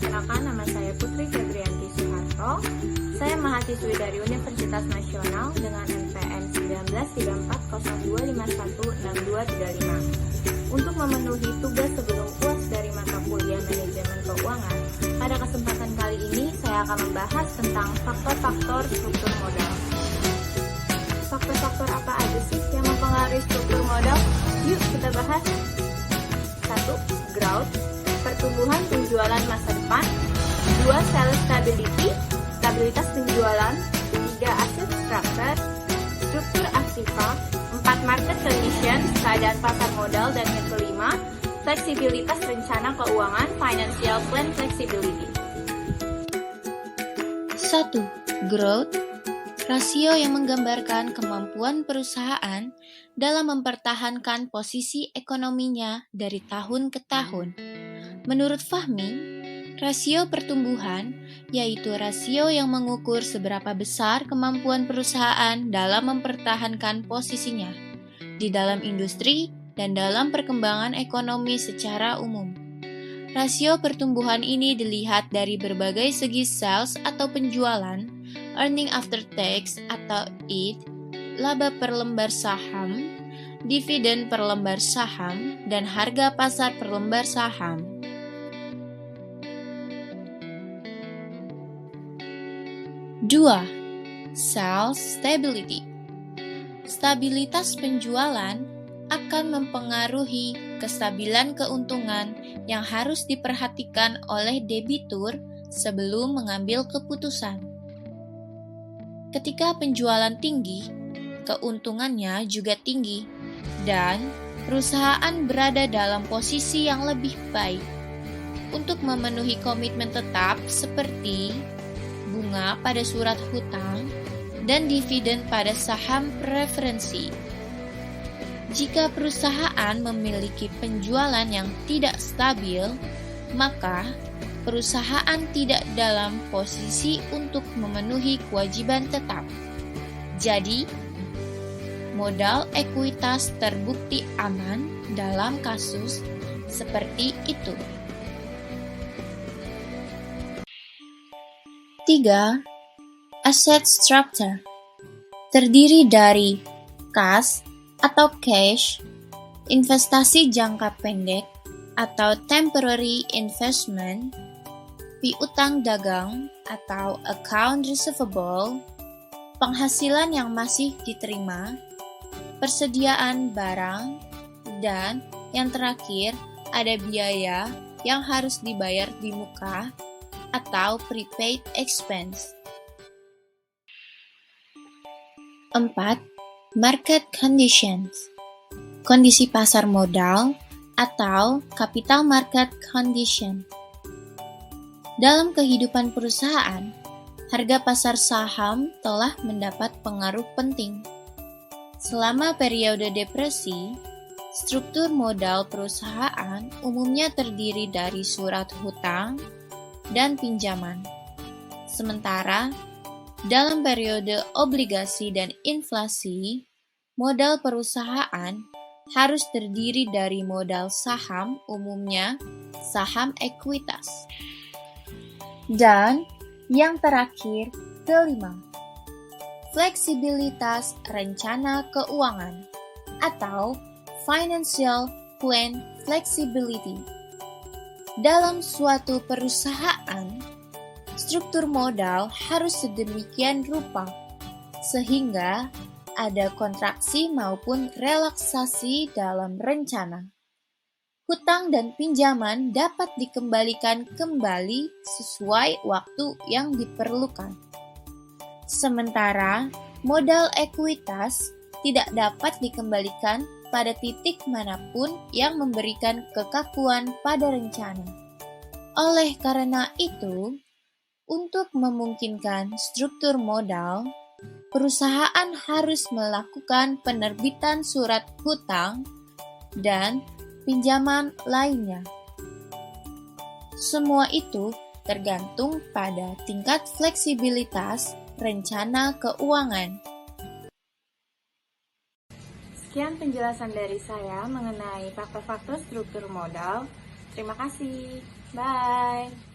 Perkenalkan, nama saya Putri Febrianti Soeharto. Saya mahasiswi dari Universitas Nasional dengan NPM 193402516235. Untuk memenuhi tugas sebelum UAS dari mata kuliah Manajemen Keuangan, pada kesempatan kali ini saya akan membahas tentang faktor-faktor struktur modal. Faktor-faktor apa aja sih yang mempengaruhi struktur modal? Yuk kita bahas. 1. Growth, pertumbuhan penjualan masa depan. 2. Sales stability, stabilitas penjualan. 3. Asset structure, struktur aktiva. 4. Market condition, keadaan pasar modal. Dan yang kelima, fleksibilitas rencana keuangan, financial plan flexibility. 1. Growth, rasio yang menggambarkan kemampuan perusahaan dalam mempertahankan posisi ekonominya dari tahun ke tahun. Menurut Fahmi, rasio pertumbuhan yaitu rasio yang mengukur seberapa besar kemampuan perusahaan dalam mempertahankan posisinya di dalam industri dan dalam perkembangan ekonomi secara umum. Rasio pertumbuhan ini dilihat dari berbagai segi sales atau penjualan, earning after tax atau EAT, laba per lembar saham, dividen per lembar saham, dan harga pasar per lembar saham. Dua, sales stability. Stabilitas penjualan akan mempengaruhi kestabilan keuntungan yang harus diperhatikan oleh debitur sebelum mengambil keputusan. Ketika penjualan tinggi, keuntungannya juga tinggi, dan perusahaan berada dalam posisi yang lebih baik untuk memenuhi komitmen tetap seperti bunga pada surat hutang dan dividen pada saham preferensi. Jika perusahaan memiliki penjualan yang tidak stabil, maka perusahaan tidak dalam posisi untuk memenuhi kewajiban tetap. Jadi, modal ekuitas terbukti aman dalam kasus seperti itu. 3. Asset structure terdiri dari kas atau cash, investasi jangka pendek atau temporary investment, piutang dagang atau account receivable, penghasilan yang masih diterima, persediaan barang, dan yang terakhir ada biaya yang harus dibayar di muka atau prepaid expense. 4. Market conditions, kondisi pasar modal atau capital market condition. Dalam kehidupan perusahaan, harga pasar saham telah mendapat pengaruh penting. Selama periode depresi, struktur modal perusahaan umumnya terdiri dari surat hutang dan pinjaman. Sementara dalam periode obligasi dan inflasi, modal perusahaan harus terdiri dari modal saham, umumnya saham ekuitas. Dan yang terakhir, kelima, fleksibilitas rencana keuangan atau financial plan flexibility. Dalam suatu perusahaan, struktur modal harus sedemikian rupa sehingga ada kontraksi maupun relaksasi dalam rencana. Hutang dan pinjaman dapat dikembalikan kembali sesuai waktu yang diperlukan. Sementara modal ekuitas tidak dapat dikembalikan pada titik manapun yang memberikan kekakuan pada rencana. Oleh karena itu, untuk memungkinkan struktur modal, perusahaan harus melakukan penerbitan surat hutang dan pinjaman lainnya. Semua itu tergantung pada tingkat fleksibilitas rencana keuangan. Sekian penjelasan dari saya mengenai faktor-faktor struktur modal. Terima kasih. Bye.